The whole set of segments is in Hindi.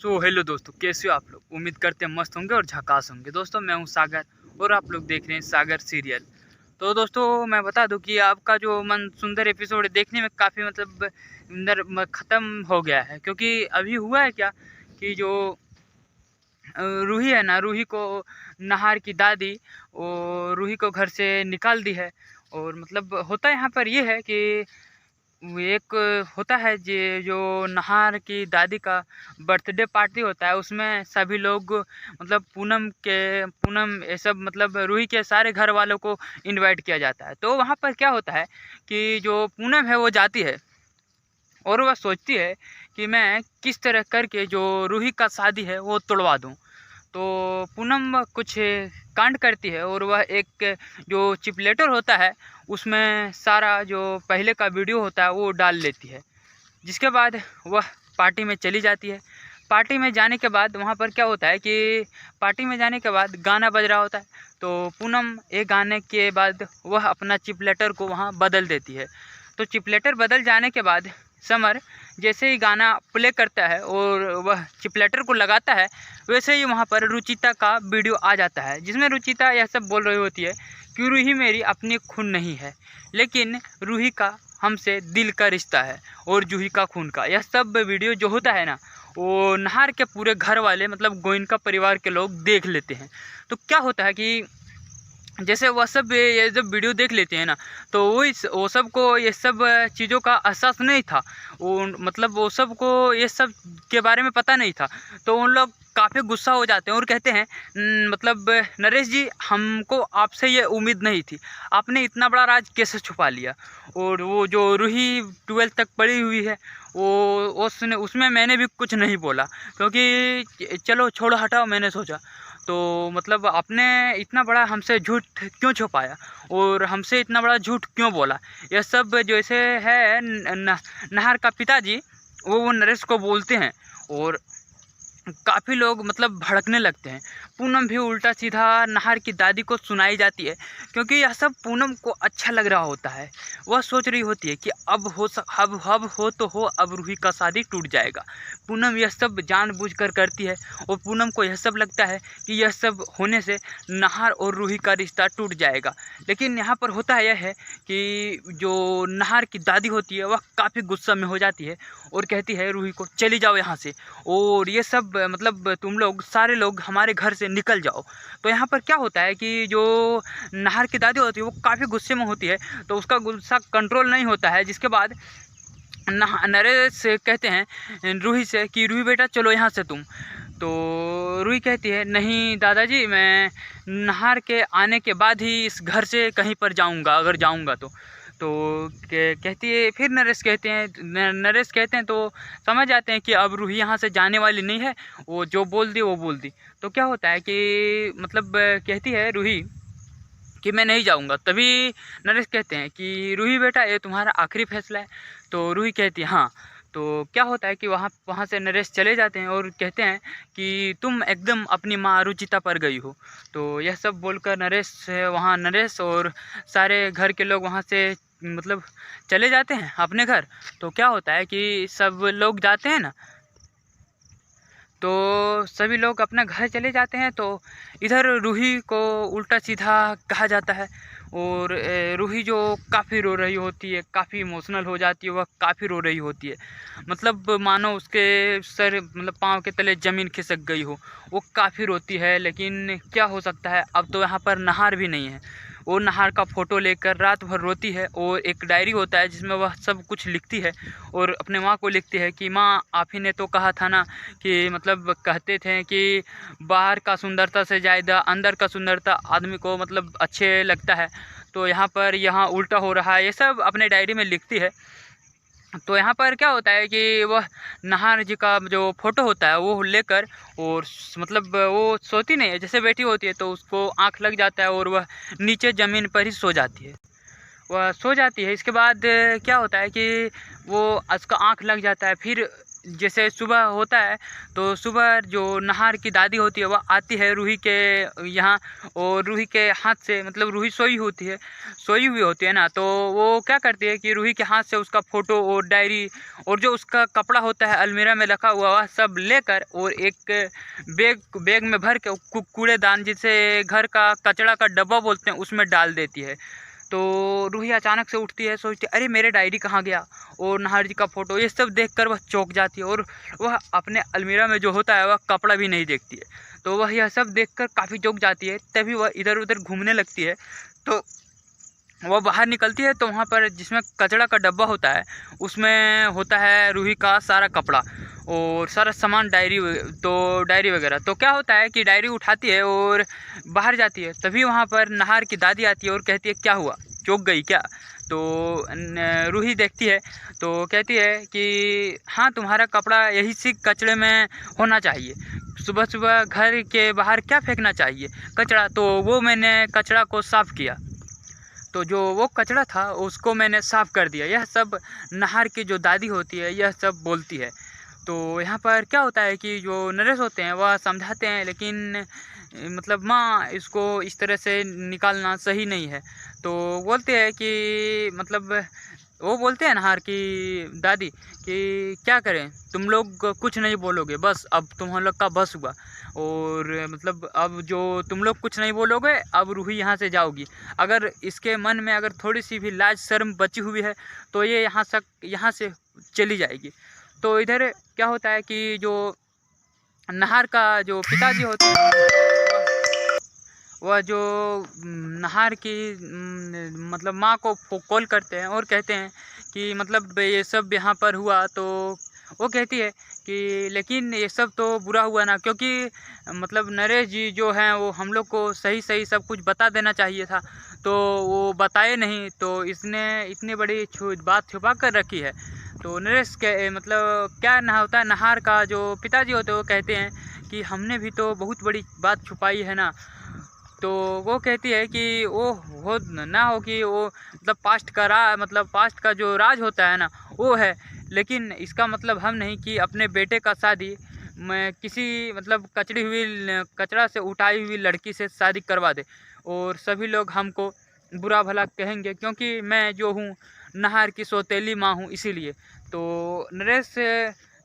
हेलो दोस्तों, कैसे हो आप लोग। उम्मीद करते हैं मस्त होंगे और झकास होंगे। दोस्तों मैं हूं सागर और आप लोग देख रहे हैं सागर सीरियल। तो दोस्तों मैं बता दूं कि आपका जो मन सुंदर एपिसोड देखने में काफ़ी मतलब अंदर ख़त्म हो गया है, क्योंकि अभी हुआ है क्या कि जो रूही है ना, रूही को नहार की दादी वो रूही को घर से निकाल दी है। और मतलब होता यहाँ पर ये है कि वो एक होता है जो नहार की दादी का बर्थडे पार्टी होता है, उसमें सभी लोग मतलब पूनम ये सब मतलब रूही के सारे घर वालों को इनवाइट किया जाता है। तो वहाँ पर क्या होता है कि जो पूनम है वो जाती है और वह सोचती है कि मैं किस तरह करके जो रूही का शादी है वो तोड़वा दूँ। तो पूनम कुछ कांड करती है और वह एक जो चिपलेटर होता है उसमें सारा जो पहले का वीडियो होता है वो डाल लेती है, जिसके बाद वह पार्टी में चली जाती है। पार्टी में जाने के बाद वहाँ पर क्या होता है कि पार्टी में जाने के बाद गाना बज रहा होता है। तो पूनम एक गाने के बाद वह अपना चिपलेटर को वहाँ बदल देती है। तो चिपलेटर बदल जाने के बाद समर जैसे ही गाना प्ले करता है और वह चिपलेटर को लगाता है, वैसे ही वहाँ पर रुचिता का वीडियो आ जाता है, जिसमें रुचिता यह सब बोल रही होती है कि रूही मेरी अपनी खून नहीं है, लेकिन रूही का हमसे दिल का रिश्ता है और जूही का खून का। यह सब वीडियो जो होता है ना, वो नहार के पूरे घर वाले मतलब गोइनका परिवार के लोग देख लेते हैं। तो क्या होता है कि जैसे वह सब ये जब वीडियो देख लेते हैं ना, तो वो सब को ये सब चीज़ों का एहसास नहीं था। वो मतलब वो सब को ये सब के बारे में पता नहीं था। तो उन लोग काफ़ी गुस्सा हो जाते हैं और कहते हैं मतलब नरेश जी, हमको आपसे ये उम्मीद नहीं थी, आपने इतना बड़ा राज कैसे छुपा लिया। और वो जो रूही 12th तक पढ़ी हुई है, वो उसमें मैंने भी कुछ नहीं बोला, क्योंकि चलो छोड़ो हटाओ, मैंने सोचा तो मतलब आपने इतना बड़ा हमसे झूठ क्यों छुपाया और हमसे इतना बड़ा झूठ क्यों बोला। यह सब जैसे है नहर का पिताजी वो नरेश को बोलते हैं और काफ़ी लोग मतलब भड़कने लगते हैं। पूनम भी उल्टा सीधा नहार की दादी को सुनाई जाती है, क्योंकि यह सब पूनम को अच्छा लग रहा होता है। वह सोच रही होती है कि अब हो तो हो, अब रूही का शादी टूट जाएगा। पूनम यह सब जानबूझकर करती है और पूनम को यह सब लगता है कि यह सब होने से नहार और रूही का रिश्ता टूट जाएगा। लेकिन यहाँ पर होता है यह है कि जो नहार की दादी होती है वह काफ़ी गुस्सा में हो जाती है और कहती है रूही को चली जाओ यहाँ से, और ये सब मतलब तुम लोग सारे लोग हमारे घर से निकल जाओ। तो यहाँ पर क्या होता है कि जो नहर की दादी होती है वो काफ़ी गुस्से में होती है, तो उसका गुस्सा कंट्रोल नहीं होता है। जिसके बाद नरेश कहते हैं रूही से कि रूही बेटा चलो यहाँ से तुम। तो रूही कहती है नहीं दादाजी, मैं नहार के आने के बाद ही इस घर से कहीं पर जाऊंगा, अगर जाऊंगा तो कहती है। फिर नरेश कहते हैं तो समझ जाते हैं कि अब रूही यहाँ से जाने वाली नहीं है, वो जो बोल दी वो बोल दी। तो क्या होता है कि मतलब कहती है रूही कि मैं नहीं जाऊंगा। तभी नरेश कहते हैं कि रूही बेटा ये तुम्हारा आखिरी फैसला है। तो रूही कहती है हाँ। तो क्या होता है कि वहाँ से नरेश चले जाते हैं और कहते हैं कि तुम एकदम अपनी माँ रुचिता पर गई हो। तो यह सब बोलकर नरेश और सारे घर के लोग वहाँ से मतलब चले जाते हैं अपने घर। तो क्या होता है कि सब लोग जाते हैं ना, तो सभी लोग अपना घर चले जाते हैं। तो इधर रूही को उल्टा सीधा कहा जाता है और रूही जो काफ़ी रो रही होती है, काफ़ी इमोशनल हो जाती है, वह काफ़ी रो रही होती है। मतलब मानो उसके सर मतलब पाँव के तले ज़मीन खिसक गई हो, वो काफ़ी रोती है। लेकिन क्या हो सकता है, अब तो यहाँ पर नहार भी नहीं है। वो नहार का फ़ोटो लेकर रात भर रोती है और एक डायरी होता है जिसमें वह सब कुछ लिखती है और अपने माँ को लिखती है कि माँ, आप ही ने तो कहा था ना कि मतलब कहते थे कि बाहर का सुंदरता से ज़्यादा अंदर का सुंदरता आदमी को मतलब अच्छे लगता है। तो यहाँ उल्टा हो रहा है, ये सब अपने डायरी में लिखती है। तो यहाँ पर क्या होता है कि वह नहार जी का जो फ़ोटो होता है वो लेकर और मतलब वो सोती नहीं है, जैसे बैठी होती है तो उसको आँख लग जाता है और वह नीचे ज़मीन पर ही सो जाती है। वह सो जाती है। इसके बाद क्या होता है कि वो उसका आँख लग जाता है। फिर जैसे सुबह होता है तो सुबह जो नहार की दादी होती है वह आती है रूही के यहाँ, और रूही के हाथ से मतलब रूही सोई हुई होती है ना, तो वो क्या करती है कि रूही के हाथ से उसका फ़ोटो और डायरी और जो उसका कपड़ा होता है अलमीरा में रखा हुआ वह सब लेकर और एक बैग में भर के कूड़ेदान जिसे घर का कचरा का डब्बा बोलते हैं उसमें डाल देती है। तो रूही अचानक से उठती है, सोचती है अरे मेरे डायरी कहाँ गया और नाहर जी का फ़ोटो, ये सब देखकर वह चौंक जाती है और वह अपने अलमीरा में जो होता है वह कपड़ा भी नहीं देखती है। तो वह यह सब देखकर काफ़ी चौंक जाती है। तभी वह इधर उधर घूमने लगती है। तो वह बाहर निकलती है तो वहाँ पर जिसमें कचरा का डब्बा होता है उसमें होता है रूही का सारा कपड़ा और सारा सामान, डायरी वगैरह। तो क्या होता है कि डायरी उठाती है और बाहर जाती है। तभी वहाँ पर नाहर की दादी आती है और कहती है क्या हुआ, चौंक गई क्या? तो रूही देखती है तो कहती है कि हाँ तुम्हारा कपड़ा यही सी कचरे में होना चाहिए, सुबह सुबह घर के बाहर क्या फेंकना चाहिए कचरा। तो वो मैंने कचरा को साफ़ किया, तो जो वो कचरा था उसको मैंने साफ़ कर दिया। यह सब नाहर की जो दादी होती है यह सब बोलती है। तो यहाँ पर क्या होता है कि जो नरेश होते हैं वह समझाते हैं, लेकिन मतलब माँ इसको इस तरह से निकालना सही नहीं है। तो बोलते हैं कि मतलब वो बोलते हैं नाहर की दादी कि क्या करें, तुम लोग कुछ नहीं बोलोगे, बस अब तुम लोग का बस हुआ, और मतलब अब जो तुम लोग कुछ नहीं बोलोगे अब रूही यहाँ से जाओगी। अगर इसके मन में अगर थोड़ी सी भी लाज शर्म बची हुई है तो ये यहाँ से चली जाएगी। तो इधर क्या होता है कि जो नाहर का जो पिताजी होते हैं वह जो नाहर की मतलब माँ को कॉल करते हैं और कहते हैं कि मतलब ये सब यहाँ पर हुआ। तो वो कहती है कि लेकिन ये सब तो बुरा हुआ ना, क्योंकि मतलब नरेश जी जो हैं वो हम लोग को सही सही सब कुछ बता देना चाहिए था, तो वो बताए नहीं, तो इसने इतनी बड़ी बात छुपा कर रखी है। तो नरेश के मतलब क्या ना होता है, नाहर का जो पिताजी होते हैं वो कहते हैं कि हमने भी तो बहुत बड़ी बात छुपाई है ना। तो वो कहती है कि वो हो ना हो कि वो मतलब पास्ट का जो राज होता है ना वो है, लेकिन इसका मतलब हम नहीं कि अपने बेटे का शादी मैं किसी मतलब कचरा से उठाई हुई लड़की से शादी करवा दे और सभी लोग हमको बुरा भला कहेंगे, क्योंकि मैं जो हूँ नाहर की सौतेली माँ हूँ इसीलिए। तो नरेश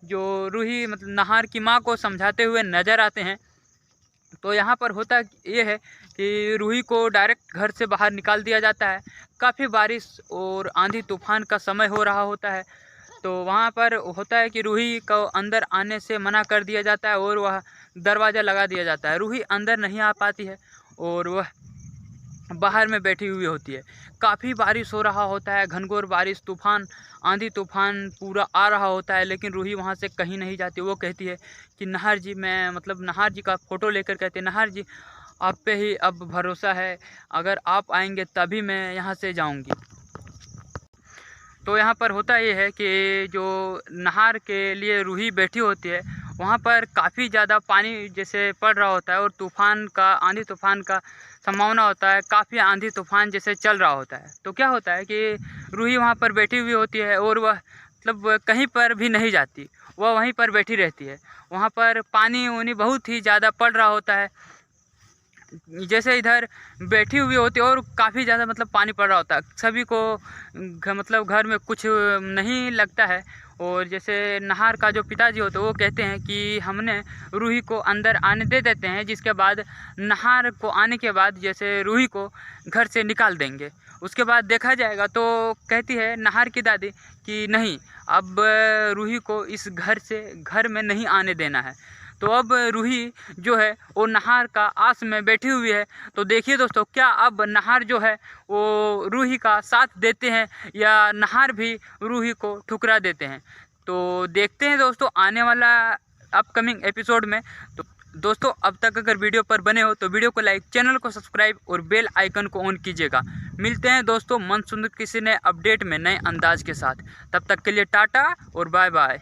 जो रूही मतलब नाहर की माँ को समझाते हुए नज़र आते हैं। तो यहाँ पर होता ये है कि रूही को डायरेक्ट घर से बाहर निकाल दिया जाता है। काफ़ी बारिश और आंधी तूफान का समय हो रहा होता है, तो वहाँ पर होता है कि रूही को अंदर आने से मना कर दिया जाता है और वह दरवाज़ा लगा दिया जाता है। रूही अंदर नहीं आ पाती है और वह बाहर में बैठी हुई होती है। काफ़ी बारिश हो रहा होता है, घनघोर बारिश, तूफ़ान, आंधी तूफ़ान पूरा आ रहा होता है, लेकिन रूही वहाँ से कहीं नहीं जाती। वो कहती है कि नाहर जी, मैं मतलब नाहर जी का फ़ोटो लेकर कहती है नाहर जी आप पे ही अब भरोसा है, अगर आप आएंगे तभी मैं यहाँ से जाऊँगी। तो यहाँ पर होता ये है कि जो नाहर के लिए रूही बैठी होती है वहाँ पर काफ़ी ज़्यादा पानी जैसे पड़ रहा होता है और आंधी तूफ़ान का संभावना होता है, काफ़ी आंधी तूफ़ान जैसे चल रहा होता है। तो क्या होता है कि रूही वहाँ पर बैठी हुई होती है और वह मतलब कहीं पर भी नहीं जाती, वह वहीं पर बैठी रहती है। वहाँ पर पानी वानी बहुत ही ज़्यादा पड़ रहा होता है, जैसे इधर बैठी हुई होती है और काफ़ी ज़्यादा मतलब पानी पड़ रहा होता है। सभी को मतलब घर में कुछ नहीं लगता है, और जैसे नाहर का जो पिताजी होते हैं वो कहते हैं कि हमने रूही को अंदर आने दे देते हैं, जिसके बाद नाहर को आने के बाद जैसे रूही को घर से निकाल देंगे, उसके बाद देखा जाएगा। तो कहती है नाहर की दादी कि नहीं, अब रूही को इस घर में नहीं आने देना है। तो अब रूही जो है वो नाहर का आस में बैठी हुई है। तो देखिए दोस्तों, क्या अब नाहर जो है वो रूही का साथ देते हैं या नाहर भी रूही को ठुकरा देते हैं? तो देखते हैं दोस्तों आने वाला अपकमिंग एपिसोड में। तो दोस्तों अब तक अगर वीडियो पर बने हो तो वीडियो को लाइक, चैनल को सब्सक्राइब और बेल आइकन को ऑन कीजिएगा। मिलते हैं दोस्तों मन सुंदर किसी नए अपडेट में नए अंदाज के साथ। तब तक के लिए टाटा और बाय बाय।